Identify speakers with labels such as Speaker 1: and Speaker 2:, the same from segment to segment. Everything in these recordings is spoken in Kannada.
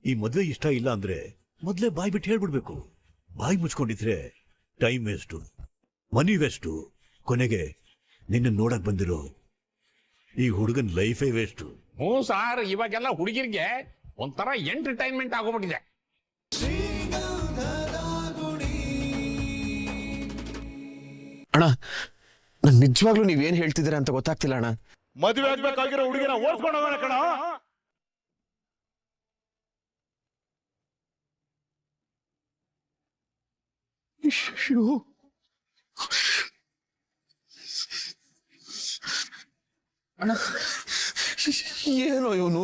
Speaker 1: ಈ ಮದ್ವೆ ಇಷ್ಟ ಇಲ್ಲ ಅಂದ್ರೆ ಮೊದ್ಲೇ ಬಾಯ್ ಬಿಟ್ಟು ಹೇಳ್ಬಿಡ್ಬೇಕು. ಬಾಯಿ ಮುಚ್ಕೊಂಡಿದ್ರೆ ಟೈಮ್ ವೇಸ್ಟು, ಮನಿ ವೇಸ್ಟು, ಕೊನೆಗೆ ನಿನ್ನ ನೋಡಕ್ ಬಂದಿರೋ ಈ ಹುಡುಗನ್ ಲೈಫೇ ವೇಸ್ಟು.
Speaker 2: ಹ್ಞೂ ಸಾರ್, ಇವಾಗೆಲ್ಲ ಹುಡುಗಿರ್ಗೆ ಒಂಥರ ಎಂಟರ್ಟೈನ್ಮೆಂಟ್ ಆಗೋಗ್ಬಿಟ್ಟಿದೆ.
Speaker 3: ಅಣ್ಣ, ನನ್ ನಿಜವಾಗ್ಲೂ ನೀವೇನ್ ಹೇಳ್ತಿದ್ದೀರಾ ಅಂತ ಗೊತ್ತಾಗ್ತಿಲ್ಲ ಅಣ್ಣ.
Speaker 4: ಮದುವೆ ಆಗ್ಬೇಕಾಗಿರೋ ಹುಡುಗಿನ ಓಡಿಸ್ಕೊಂಡು ಹೋಗೋಣ ಕಣ.
Speaker 3: ಅಣ್ಣ, ಏನೋ ಇವನು.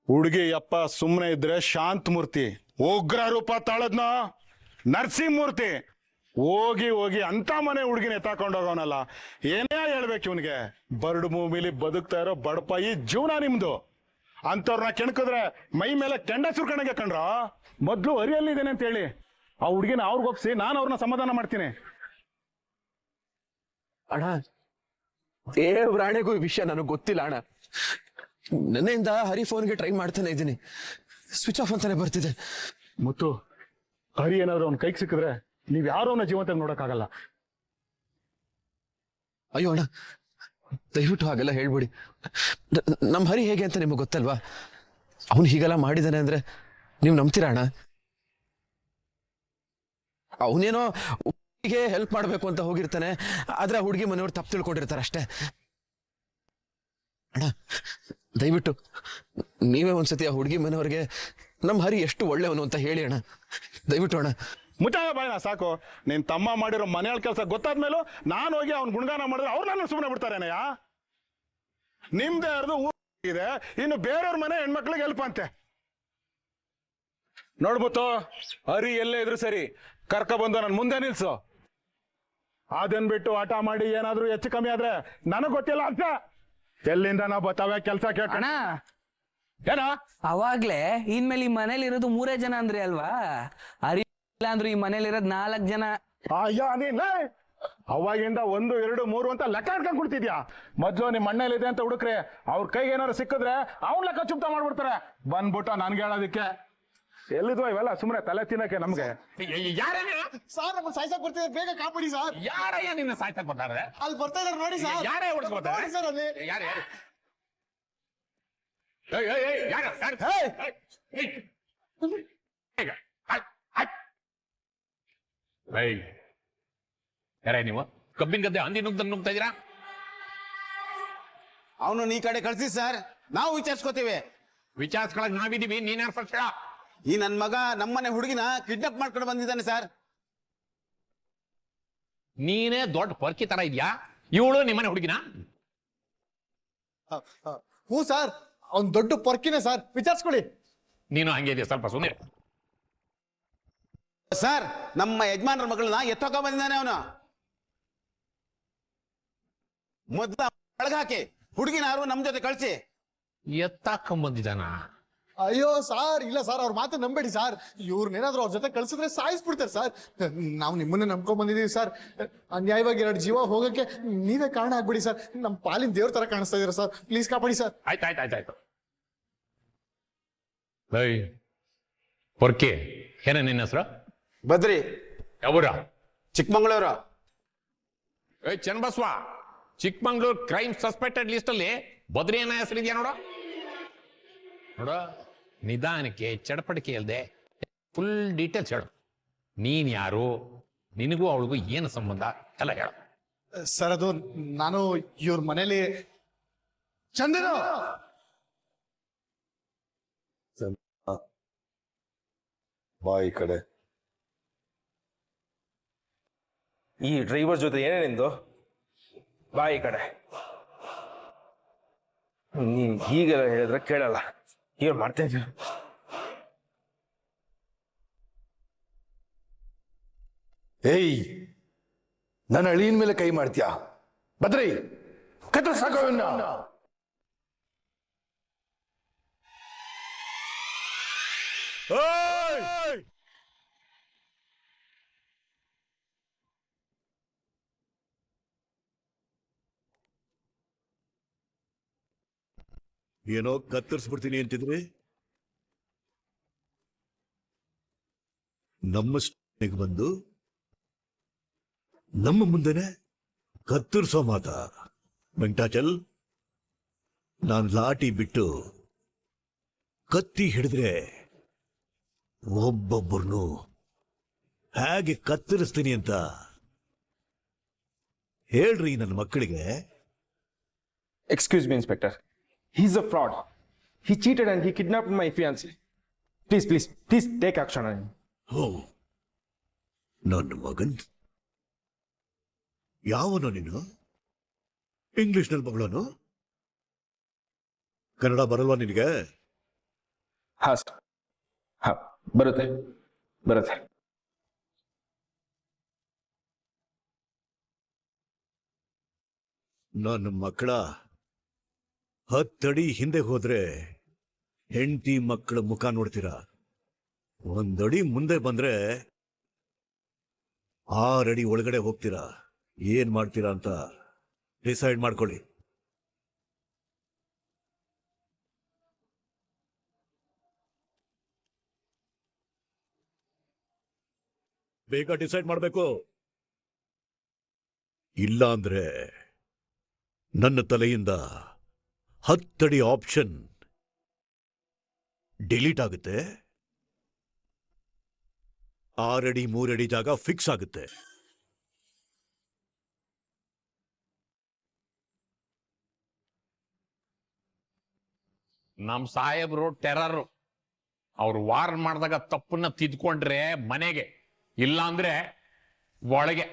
Speaker 4: ಹುಡುಗಿ ಅಪ್ಪ ಸುಮ್ಮನೆ ಇದ್ರೆ ಶಾಂತ ಮೂರ್ತಿ, ಉಗ್ರ ರೂಪ ತಾಳದ್ನ ನರಸಿಂಹಮೂರ್ತಿ. ಹೋಗಿ ಹೋಗಿ ಅಂತ ಮನೆ ಹುಡುಗಿನ ಎತ್ತಾಕೊಂಡೋಗವನಲ್ಲ. ಏನೇ ಹೇಳ್ಬೇಕು ಇವನಿಗೆ? ಬರ್ಡ್ ಮೂವಿಲಿ ಬದುಕ್ತಾ ಇರೋ ಬಡಪಾಯಿ ಜೀವನ ನಿಮ್ದು. ಅಂತವ್ರನ್ನ ಕೆಣಕಿದ್ರೆ ಮೈ ಮೇಲೆ ಕೆಂಡ ಸುರ್ಕಣಗೆ ಕಂಡ್ರ. ಮೊದ್ಲು ಅರಿಯಲ್ಲಿದ್ದೇನೆ ಅಂತ ಹೇಳಿ ಆ ಹುಡುಗಿನ ಅವ್ರಿಗೆ ಒಪ್ಸಿ ನಾನು ಅವ್ರನ್ನ ಸಮಾಧಾನ ಮಾಡ್ತೀನಿ.
Speaker 3: ಅಣ್ಣ, ದೇವ್ರಾಣೆಗೂ ಈ ವಿಷಯ ನನಗೆ ಗೊತ್ತಿಲ್ಲ ಅಣ್ಣ. ನನ್ನಿಂದ ಹರಿ ಫೋನ್ಗೆ ಟ್ರೈ ಮಾಡ್ತಾನೆ ಇದ್ದೀನಿ, ಸ್ವಿಚ್ ಆಫ್ ಅಂತಾನೆ ಬರ್ತಿದೆ.
Speaker 4: ಮುತ್ತು, ಹರಿ ಏನಾದ್ರು ಅವ್ನ ಕೈಗೆ ಸಿಕ್ಕಿದ್ರೆ ನೀವ್ ಯಾರು ಅವನ ಜೀವಂತ ನೋಡಕ್ಕಾಗಲ್ಲ.
Speaker 3: ಅಯ್ಯೋ ಅಣ್ಣ, ದಯವಿಟ್ಟು ಹಾಗೆಲ್ಲ ಹೇಳ್ಬಿಡಿ. ನಮ್ ಹರಿ ಹೇಗೆ ಅಂತ ನಿಮಗೆ ಗೊತ್ತಲ್ವಾ? ಅವನು ಹೀಗೆಲ್ಲ ಮಾಡಿದಾನೆ ಅಂದ್ರೆ ನೀವು ನಂಬ್ತೀರಾ ಅಣ್ಣ? ಅವನೇನೋ ಹುಡುಗಿಗೆ ಹೆಲ್ಪ್ ಮಾಡ್ಬೇಕು ಅಂತ ಹೋಗಿರ್ತಾನೆ, ಆದ್ರೆ ಆ ಹುಡುಗಿ ಮನೆಯವ್ರು ತಪ್ಪು ತಿಳ್ಕೊಂಡಿರ್ತಾರೆ ಅಷ್ಟೇ. ಅಣ್ಣ, ದಯವಿಟ್ಟು ನೀವೇ ಒಂದ್ಸತಿ ಆ ಹುಡುಗಿ ಮನೆಯವ್ರಿಗೆ ನಮ್ ಹರಿ ಎಷ್ಟು ಒಳ್ಳೆಯವನು ಅಂತ ಹೇಳಿ ಅಣ್ಣ, ದಯವಿಟ್ಟು ಅಣ್ಣ.
Speaker 4: ಮುಚ್ಚಾಯ ಬಾಯ್ನ ಸಾಕು. ನಿನ್ ತಮ್ಮ ಮಾಡಿರೋ ಮನೆಯೊಳ ಕೆಲಸ ಗೊತ್ತಾದ್ಮೇಲೂ ನಾನು ಹೋಗಿ ಅವ್ನ ಗುಣಗಾನ ಮಾಡಿದ್ರೆ ಅವ್ರು ನನ್ನ ಸುಮ್ಮನೆ ಬಿಡ್ತಾರೇನಯ್ಯ? ನಿಮ್ದೇ ಯಾರ್ದು ಇದೆ, ಇನ್ನು ಬೇರೆಯವ್ರ ಮನೆ ಹೆಣ್ಮಕ್ಳಿಗೆ ಹೆಲ್ಪ್ ಅಂತೆ. ನೋಡ್ಬಿಟ್ಟು ಹರಿ ಎಲ್ಲೇ ಇದ್ರು ಸರಿ, ಕರ್ಕ ಬಂದು ನನ್ನ ಮುಂದೆ ನಿಲ್ಸು. ಅದನ್ ಬಿಟ್ಟು ಆಟ ಮಾಡಿ ಏನಾದ್ರೂ ಹೆಚ್ಚು ಕಮ್ಮಿ ಆದ್ರೆ ನನಗ್ ಗೊತ್ತಿಲ್ಲ ಅಂತ ಎಲ್ಲಿಂದ ನಾವು ಬತ್ತಾವೆ ಕೆಲಸ ಕೇಳೋಣ. ಏನ
Speaker 5: ಅವಾಗ್ಲೇ ಇನ್ಮೇಲೆ ಈ ಮನೇಲಿ ಇರೋದು 3 ಜನ ಅಂದ್ರಿ ಅಲ್ವಾ? ಅರಿ ಇಲ್ಲ ಅಂದ್ರು ಈ ಮನೇಲಿ ಇರೋದು 4 ಜನ.
Speaker 4: ಅಯ್ಯೋ ನೀನ್ ಅವಾಗಿಂದ 1, 2, 3 ಅಂತ ಲೆಕ್ಕ ಹಾಡ್ಕೊಂಡ್ ಕೊಡ್ತಿದ್ಯಾ? ಮೊದ್ಲು ನಿಮ್ ಮಣ್ಣಲ್ಲಿದೆ ಅಂತ ಹುಡುಕ್ರೆ ಅವ್ರ ಕೈಗೆ ಏನಾರು ಸಿಕ್ಕಿದ್ರೆ ಅವ್ನ ಲೆಕ್ಕ ಚುಪ್ತ ಮಾಡ್ಬಿಡ್ತಾರೆ. ಬಂದ್ಬಿಟ್ಟ ನನ್ಗೆ ಹೇಳೋದಿಕ್ಕೆ. ಎಲ್ಲಿದ್ವ ಇವೆಲ್ಲ ಸುಮ್ನೆ ತಲೆ ತಿನ್ನಕ್ಕೆ ನಮ್ಗೆ?
Speaker 6: ಸಾರ್ ನಮ್ಮ ಸಾಯ್ಸಕ್ ಬರ್ತಿದ್ರೆ ಬೇಗ ಕಾಪಾಡಿ ಸರ್.
Speaker 2: ಯಾರಯ್ಯ ನಿನ್ನ ಸಾಯ್ತಕ್ ಬರ್ತಾರೆ?
Speaker 6: ಅಲ್ಲಿ ಬರ್ತಾ ಇದಾರೆ ನೋಡಿ ಸರ್.
Speaker 2: ಯಾರೇ ಓಡಿಸ್ಕೊತಾರೆ
Speaker 6: ಸರ್ ಅಲ್ಲಿ
Speaker 2: ಯಾರು? ಯಾರೇ ನೀವು? ಕಬ್ಬಿನ ಗದ್ದೆ ಹಂದಿ ನುಗ್ತಾ ಇದೀರಾ?
Speaker 6: ಅವನು ಈ ಕಡೆ ಕಳ್ಸಿ ಸರ್, ನಾವು ವಿಚಾರಿಸ್ಕೋತೀವಿ.
Speaker 2: ವಿಚಾರಿಸ್ಕೊಳಕ್ ನಾವಿದೀವಿ, ನೀನ್ ಯಾರು ಫಸ್ಟ್ ಹೇಳ?
Speaker 6: ಈ ನನ್ ಮಗ ನಮ್ಮನೆ ಹುಡುಗಿನ ಕಿಡ್ನಾಪ್ ಮಾಡ್ಕೊಂಡು ಬಂದಿದ್ದಾನೆ ಸರ್.
Speaker 2: ನೀನೇ ದೊಡ್ಡ ಪರ್ಕಿ ತರ ಇದ್ಯಾ? ಇವಳು ನಿಮ್ಮನೆ ಹುಡುಗಿನ?
Speaker 6: ಹ್ಞೂ ಸರ್, ಅವ್ನ್ ದೊಡ್ಡ ಪೊರ್ಕಿನೇ ಸರ್, ವಿಚಾರಿಸ್ಕೊಳ್ಳಿ.
Speaker 2: ನೀನು ಹಂಗೆ ಇದೆಯಾ? ಸ್ವಲ್ಪ ಸುಮ್ಮನೆ
Speaker 6: ಸರ್, ನಮ್ಮ ಯಜಮಾನ್ರ ಮಗಳನ್ನ ಎತ್ತೋಕ ಬಂದಿದ್ದಾನೆ ಅವನು. ಮೊದ್ಲ ಒಳಗಾಕಿ ಹುಡುಗಿನಾರು ನಮ್ ಜೊತೆ ಕಳ್ಸಿ.
Speaker 2: ಎತ್ತಾಕೊಂಬಂದಿದ್ದಾನ?
Speaker 6: ಅಯ್ಯೋ ಸಾರ್, ಇಲ್ಲ ಸರ್, ಅವ್ರ ಮಾತು ನಂಬೇಡಿ ಸರ್. ಇವ್ರನ್ನೇನಾದ್ರು ಅವ್ರ ಜೊತೆ ಕಳ್ಸಿದ್ರೆ ಸಾಯಿಸ್ಬಿಡ್ತಾರೆ ಸರ್. ನಾವು ನಿಮ್ಮನ್ನೇ ನಂಬ್ಕೊಂಡ್ ಬಂದಿದೀವಿ ಸರ್. ಅನ್ಯಾಯವಾಗಿ 2 ಜೀವ ಹೋಗಕ್ಕೆ ನೀವೇ ಕಾರಣ ಆಗ್ಬಿಡಿ ಸರ್. ನಮ್ ಪಾಲಿನ ದೇವ್ರ ತರ ಕಾಣಿಸ್ತಾ ಇದೀರ ಸರ್, ಪ್ಲೀಸ್ ಕಾಪಾಡಿ ಸರ್.
Speaker 2: ಆಯ್ತಾಯ್ತಾಯ್ತಾಯ್ತು. ಪೊರ್ಕಿ, ಏನ ನಿನ್ನ ಹೆಸರು?
Speaker 6: ಬದ್ರಿ.
Speaker 2: ಯಾವೂರ?
Speaker 6: Chikmagalur.
Speaker 2: Channabasava, Chikmagalur crime suspected list ಅಲ್ಲಿ ಬದ್ರಿ ಏನ ಹೆಸರಿದ್ಯಾ ನೋಡ. ನೋಡ, ನಿಧಾನಕ್ಕೆ ಚಡಪಡಿಕೆ ಇಲ್ದೆ ಫುಲ್ ಡೀಟೇಲ್ಸ್ ಹೇಳು. ನೀನ್ ಯಾರು, ನಿನಗೂ ಅವಳಿಗೂ ಏನು ಸಂಬಂಧ ಎಲ್ಲ ಹೇಳು.
Speaker 6: ಸರ್, ಅದು ನಾನು ಇವ್ರ ಮನೇಲಿ ಚಂದನ.
Speaker 7: ಬಾಯಿ ಕಡೆ
Speaker 8: ಈ ಡ್ರೈವರ್ ಜೊತೆ ಏನೇನಿಂದು ಬಾಯಿ ಕಡೆ. ನೀನ್ ಹೀಗೆಲ್ಲ ಹೇಳಿದ್ರೆ ಕೇಳಲ್ಲ. ಈಗ ಮಾಡ್ತಾ ಇದ್ದೀವಿ.
Speaker 7: ಏಯ್, ನನ್ನ ಅಳಿಯನ ಮೇಲೆ ಕೈ ಮಾಡ್ತೀಯಾ? ಬದ್ರಿ, ಕತ್ರ ಸಾಕವನ್ನ.
Speaker 1: ಏನೋ ಕತ್ತರಿಸ್ಬಿಡ್ತೀನಿ ಅಂತಿದ್ರಿ. ನಮ್ಮ ಸ್ಟೇಷನ್ಗೆ ಬಂದು ನಮ್ಮ ಮುಂದೆನೆ ಕತ್ತರಿಸೋ ಮಾತ. ವೆಂಕಟಾಚಲ್, ನಾನು ಲಾಠಿ ಬಿಟ್ಟು ಕತ್ತಿ ಹಿಡಿದ್ರೆ ಒಬ್ಬೊಬ್ಬರನ್ನು ಹೇಗೆ ಕತ್ತರಿಸ್ತೀನಿ ಅಂತ ಹೇಳ್ರಿ ನನ್ನ ಮಕ್ಕಳಿಗೆ.
Speaker 8: Excuse me, Inspector. He's a fraud. He cheated and he kidnapped my fiancée. Please take action on him.
Speaker 1: ಓ, ನನ್ನ ಮಗನ್ ಯಾವನೋ ನೀನು? ಇಂಗ್ಲಿಷ್ನಲ್ಲಿ ಮಗಳನು? ಕನ್ನಡ ಬರಲ್ವಾ ನಿನಗೆ?
Speaker 8: ಹಾ ಸರ್, ಹಾ ಬರುತ್ತೆ.
Speaker 1: ನನ್ನ ಮಕ್ಕಳ 10 ಅಡಿ ಹಿಂದೆ ಹೋದ್ರೆ ಹೆಂಡತಿ ಮಕ್ಕಳ ಮುಖ ನೋಡ್ತೀರಾ. 1 ಅಡಿ ಮುಂದೆ ಬಂದ್ರೆ 6 ಅಡಿ ಒಳಗಡೆ ಹೋಗ್ತೀರಾ. ಏನ್ ಮಾಡ್ತೀರಾ ಅಂತ ಡಿಸೈಡ್ ಮಾಡ್ಕೊಳ್ಳಿ. ಬೇಗ ಡಿಸೈಡ್ ಮಾಡಬೇಕು. ಇಲ್ಲ ಅಂದ್ರೆ ನನ್ನ ತಲೆಯಿಂದ 10 ಅಡಿ ಆಪ್ಷನ್ ಡಿಲೀಟ್ ಆಗುತ್ತೆ. 6 ಅಡಿ 3 ಅಡಿ ಜಾಗ ಫಿಕ್ಸ್ ಆಗುತ್ತೆ.
Speaker 2: ನಮ್ ಸಾಹೇಬ್ರು ಟೆರರ್. ಅವ್ರು ವಾರ್ ಮಾಡಿದಾಗ ತಪ್ಪನ್ನ ತಿದ್ಕೊಂಡ್ರೆ ಮನೆಗೆ, ಇಲ್ಲ ಅಂದ್ರೆ ಒಳಗೆ.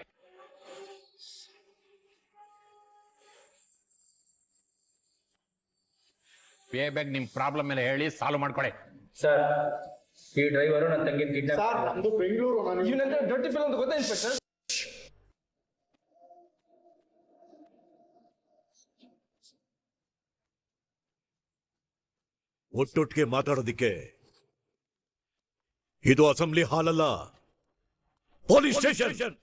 Speaker 2: ಬೇಗ ನಿಮ್ ಪ್ರಾಬ್ಲಮ್ ಎಲ್ಲ ಹೇಳಿ ಸಾಲ್ವ್ ಮಾಡ್ಕೊಳ್ಳಿ.
Speaker 9: ಸರ್, ಈ ಡ್ರೈವರು ನನ್ನ ತಂಗಿನ ಕಿಡ್ನಾಪ್.
Speaker 6: ಸರ್ ನಮ್ದು ಬೆಂಗಳೂರು.
Speaker 8: ಇವನಂದ್ರೆ ಡರ್ಟಿ ಫಿಲ್ ಅಂತ ಗೊತ್ತಾ ಇನ್ಸ್ಪೆಕ್ಟರ್?
Speaker 1: ಒಟ್ಟೊಟ್ಟಿಗೆ ಮಾತಾಡೋದಿಕ್ಕೆ ಇದು ಅಸೆಂಬ್ಲಿ ಹಾಲ್ ಅಲ್ಲ, ಪೊಲೀಸ್ ಸ್ಟೇಷನ್.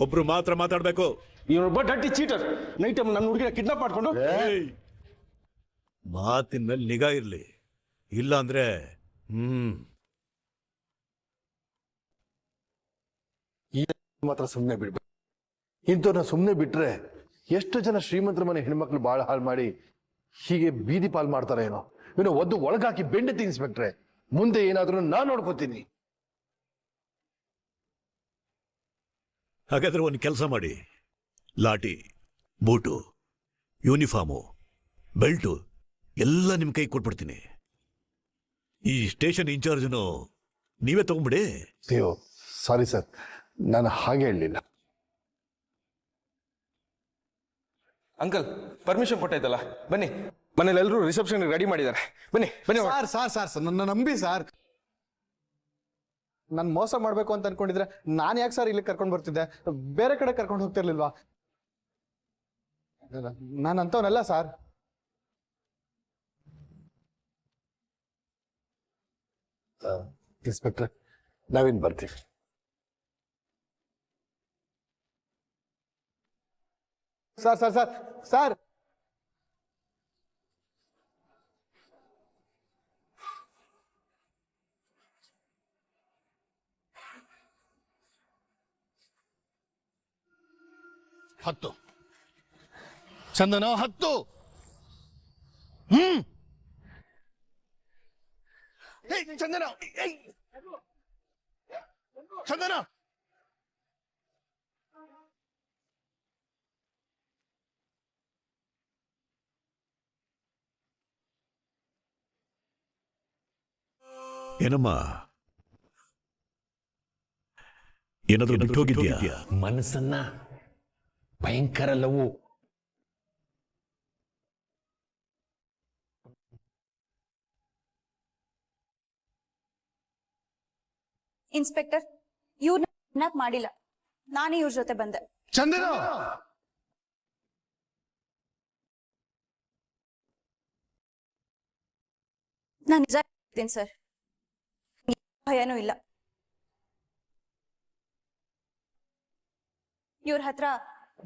Speaker 1: ಒಬ್ರು ಮಾತ್ರ ಮಾತಾಡ್ಬೇಕು.
Speaker 8: ಇವನೊಬ್ಬ ಡರ್ಟಿ ಚೀಟರ್. ನೈಟ್ ಟೈಮ್ ನನ್ನ ಹುಡುಗಿನ ಕಿಡ್ನಾಪ್ ಮಾಡ್ಕೊಂಡು
Speaker 1: ಮಾತಿನ ಮೇಲೆ ನಿಗಾ ಇರ್ಲಿ, ಇಲ್ಲ ಅಂದ್ರೆ
Speaker 7: ಮಾತ್ರ ಸುಮ್ಮನೆ ಬಿಡ್ಬೇಕು. ಇಂಥವ್ರನ್ನ ಸುಮ್ಮನೆ ಬಿಟ್ರೆ ಎಷ್ಟು ಜನ ಶ್ರೀಮಂತರ ಮನೆ ಹೆಣ್ಮಕ್ಳು ಬಾಳ ಹಾಳು ಮಾಡಿ ಹೀಗೆ ಬೀದಿ ಪಾಲ್ ಮಾಡ್ತಾರೆ ಏನೋ. ಇವನು ಒದ್ದು ಒಳಗಾಕಿ ಬೆಂಡೆ ಇನ್ಸ್ಪೆಕ್ಟ್ರೆ. ಮುಂದೆ ಏನಾದ್ರೂ ನಾನ್ ನೋಡ್ಕೋತೀನಿ.
Speaker 1: ಹಾಗಾದ್ರೆ ಒಂದು ಕೆಲಸ ಮಾಡಿ, ಲಾಠಿ, ಬೂಟು, ಯೂನಿಫಾರ್ಮು, ಬೆಲ್ಟು ಎಲ್ಲ ನಿಮ್ ಕೈ ಕೊಟ್ಬಿಡ್ತೀನಿ. ಈ ಸ್ಟೇಷನ್ ಇನ್ಚಾರ್ಜನು ನೀವೇ ತಗೊಂಬಿಡಿ.
Speaker 7: ಅಯ್ಯೋ ಸಾರಿ ಸರ್, ನಾನು ಹಾಗೆ ಹೇಳಲಿಲ್ಲ.
Speaker 8: ಅಂಕಲ್ ಪರ್ಮಿಷನ್ ಕೊಟ್ಟಾಯ್ತಲ್ಲ, ಬನ್ನಿ. ಮನೇಲಿ ಎಲ್ಲರೂ ರಿಸೆಪ್ಷನ್ ರೆಡಿ ಮಾಡಿದ್ದಾರೆ. ಬನ್ನಿ ಬನ್ನಿ.
Speaker 6: ಸರ್ ನನ್ನ ನಂಬಿ ಸರ್. ನಾನು ಮೋಸ ಮಾಡ್ಬೇಕು ಅಂತ ಅನ್ಕೊಂಡಿದ್ರೆ ನಾನು ಯಾಕೆ ಸರ್ ಇಲ್ಲಿ ಕರ್ಕೊಂಡು ಬರ್ತಿದ್ದೆ? ಬೇರೆ ಕಡೆ ಕರ್ಕೊಂಡು ಹೋಗ್ತಿರ್ಲಿಲ್ವಾ? ನಾನು ಅಂತವನಲ್ಲ ಸರ್.
Speaker 7: ಇನ್ಸ್ಪೆಕ್ಟ್ರೆ, ನಾವೇನು ಬರ್ತೀವಿ.
Speaker 6: ಸರ್ ಸರ್ ಸರ್ ಸರ್
Speaker 7: ಹತ್ತು ಚಂದನ, 10. ಚಂದನ, ಚಂದನ.
Speaker 1: ಏನಮ್ಮ, ಏನಾದ್ರೂ ಬಿಟ್ಟು ಹೋಗಿದ್ಯಾ?
Speaker 2: ಮನಸ್ಸನ್ನ ಭಯಂಕರ ಲವ್.
Speaker 10: ಇನ್ಸ್ಪೆಕ್ಟರ್, ಇವ್ರನ್ನ ಮಾಡಿಲ್ಲ, ನಾನೇ ಇವ್ರ ಜೊತೆ ಬಂದೆ.
Speaker 7: ಚಂದನ,
Speaker 10: ನಾನು ನಿಜ ಹೇಳ್ತೀನಿ ಸರ್, ಭಯನೂ ಇಲ್ಲ. ಇವ್ರ ಹತ್ರ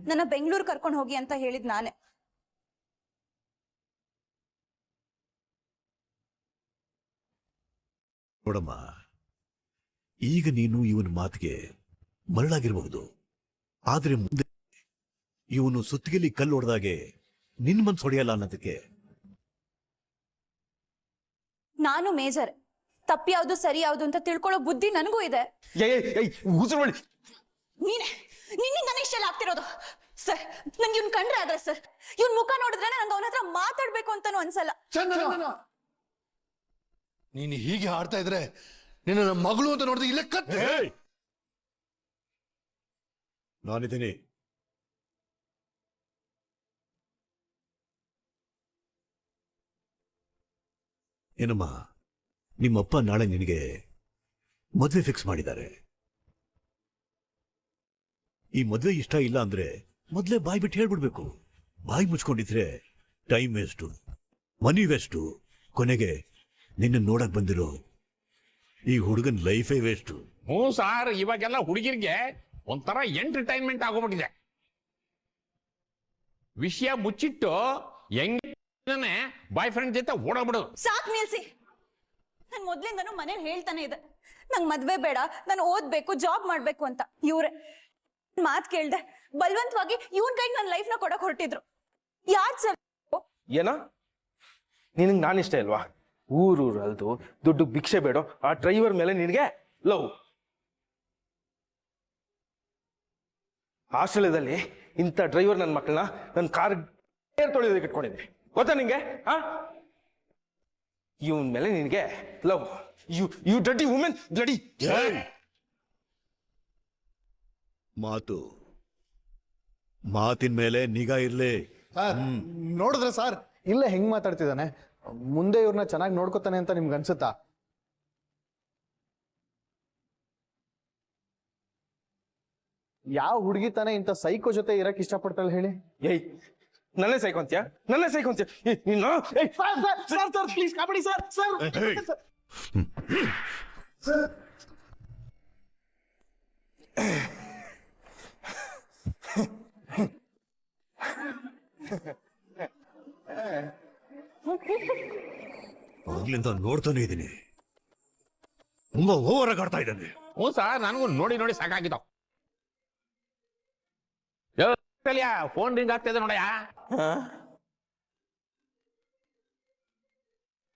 Speaker 10: ನನ್ನ ಬೆಂಗಳೂರು ಕರ್ಕೊಂಡು ಹೋಗಿ ಅಂತ ಹೇಳಿದ್ ನಾನೇ.
Speaker 1: ನೋಡಮ್ಮ, ಈಗ ನೀನು ಇವನ ಮಾತಿಗೆ ಮರಳಾಗಿರಬಹುದು, ಆದ್ರೆ ಮುಂದೆ ಇವನು ಸುತ್ತಿಗೆಲಿ ಕಲ್ಲು ಹೊಡೆದಾಗೆ ನಿನ್ ಮನ್ಸು ಹೊಡೆಯಲ್ಲ ಅನ್ನೋದಕ್ಕೆ.
Speaker 10: ನಾನು ಮೇಜರ್, ತಪ್ಪು ಯಾವ್ದು ಸರಿ ಯಾವ್ದು ಅಂತ ತಿಳ್ಕೊಳ್ಳೋ ಬುದ್ಧಿ ನನಗೂ ಇದೆ. ನೀನೆ ನಿನ್ನಿಂದಾನೆ ಇಷ್ಟೆಲ್ಲ ಆಗ್ತಿರೋದು ಸರ್. ನನ್ಗೆ ಇವ್ನ್ ಕಂಡ್ರೆ ಆದ್ರೆ ಸರ್, ಇವ್ನ್ ಮುಖ ನೋಡಿದ್ರೆ ನಂಗೆ ಅವನ ಹತ್ರ ಮಾತಾಡ್ಬೇಕು ಅಂತಾನು ಅನ್ಸಲ್ಲ.
Speaker 7: ನೀನು ಹೀಗೆ ಆಡ್ತಾ ಇದ್ರೆ ನಿನ್ನ ನಮ್ಮ ಮಗಳು ಅಂತ ನೋಡಿದ್ರೆ ಇಲ್ಲೇ ಕತ್ತೆ.
Speaker 1: ನಾನಿದ್ದೀನಿ. ಏನಮ್ಮ, ನಿಮ್ಮಪ್ಪ ನಾಳೆ ನಿನಗೆ ಮದ್ವೆ ಫಿಕ್ಸ್ ಮಾಡಿದ್ದಾರೆ. ಈ ಮದ್ವೆ ಇಷ್ಟ ಇಲ್ಲ ಅಂದ್ರೆ ಮೊದ್ಲೇ ಬಾಯ್ ಬಿಟ್ಟು ಹೇಳ್ಬಿಡ್ಬೇಕು. ಬಾಯಿ ಮುಚ್ಕೊಂಡಿದ್ರೆ ಟೈಮ್ ವೇಸ್ಟು, ಮನಿ ವೇಸ್ಟು, ಕೊನೆಗೆ ನಿನ್ನ ನೋಡಕ್ ಬಂದಿರೋ ಈ ಹುಡುಗನ್ ಲೈಫೇ ವೇಸ್ಟು.
Speaker 2: ಹ್ಞೂ ಸಾರ್, ಇವಾಗೆಲ್ಲ ಹುಡುಗಿರ್ಗೆ ಒಂಥರ ಎಂಟರ್ಟೈನ್ಮೆಂಟ್ ಆಗೋಗ್ಬಿಟ್ಟಿದೆ. ವಿಷಯ ಮುಚ್ಚಿಟ್ಟು ಹೆಂಗೆ ಬಾಯ್ ಫ್ರೆಂಡ್ ಜೊತೆ ಓಡೋಗ್ಬಿಡೋದು.
Speaker 10: ಸಾಕ್ ನಿಲ್ಸಿ. ನನ್ ಮೊದ್ಲಿಂದನೂ ಮನೇಲಿ ಹೇಳ್ತಾನೆ ಇದೆ, ನಂಗ್ ಮದ್ವೆ ಬೇಡ, ನಾನು ಓದ್ಬೇಕು, ಜಾಬ್ ಮಾಡ್ಬೇಕು ಅಂತ. ಇವ್ರೆ ಮಾತ್ ಕೇಳ್ದೆ ಬಲವಂತವಾಗಿ ಇವನ್ ಕೈಗೆ ನನ್ನ ಲೈಫ್ ನ ಕೊಡಕ್ ಹೊರಟಿದ್ರು. ಯಾರ್ ಸರ್?
Speaker 8: ಏನ ನಿನಗೆ ನಾನಿಷ್ಟ ಇಲ್ವಾ? ಊರೂರು ಅಲ್ದು ದುಡ್ಡು ಭಿಕ್ಷೆ ಬೇಡೋ ಆ ಡ್ರೈವರ್ ಮೇಲೆ ನಿನಗೆ ಲವ್. ಆಸ್ಟ್ರೇಲಿಯಾದಲ್ಲಿ ಇಂಥ ಡ್ರೈವರ್ ನನ್ನ ಮಕ್ಕಳನ್ನ ನನ್ನ ಕಾರ್ ತೊಳೆಯೋದಕ್ಕೆ ಇಟ್ಕೊಂಡಿದ್ವಿ, ಗೊತ್ತಾ ನಿಂಗೆ? ಇವನ್ ಮೇಲೆ ನಿನಗೆ love. You dirty women, bloody.
Speaker 1: ಮಾತಿನ ಮೇಲೆ ನಿಗಾ ಇರ್ಲಿ.
Speaker 6: ಸರ್ ನೋಡಿದ್ರೆ ಸರ್ ಇಲ್ಲೇ ಹೆಂಗ್ ಮಾತಾಡ್ತಿದ್ದಾನೆ. ಮುಂದೆ ಇವ್ರನ್ನ ಚೆನ್ನಾಗಿ ನೋಡ್ಕೊತಾನೆ ಅಂತ ನಿಮ್ಗೆ ಅನ್ಸುತ್ತಾ? ಯಾವ ಹುಡುಗಿ ತಾನೆ ಇಂಥ ಸೈಕೋ ಜೊತೆ ಇರಕ್ ಇಷ್ಟಪಡ್ತಾಳೆ ಹೇಳಿ?
Speaker 8: ಏಯ್, ನನ್ನೇ ಸೈಕೊಂತ್ಯಾ? ನನ್ನೇ ಸೈಕೊಂತ್ಯಾ ನೀನು?
Speaker 6: ಸರ್ ಪ್ಲೀಸ್ ಕಾಪಾಡಿ ಸರ್. ಸರ್
Speaker 1: ಆಗ್ಲಿಂದ ನೋಡ್ತಾನೆ ಇದ್ದೀನಿ, ತುಂಬಾ ಓವರ್ ಆಗಿ ಆಡ್ತಾ ಇದ್ದಾನೆ.
Speaker 2: ಹ್ಞೂ ಸಾರ್, ನನಗೂ ನೋಡಿ ನೋಡಿ ಸಾಕಾಗಿದ್ದಾವ. ಫೋನ್ ರಿಂಗ್ ಆಗ್ತಿದೆ ನೋಡಯ್ಯ.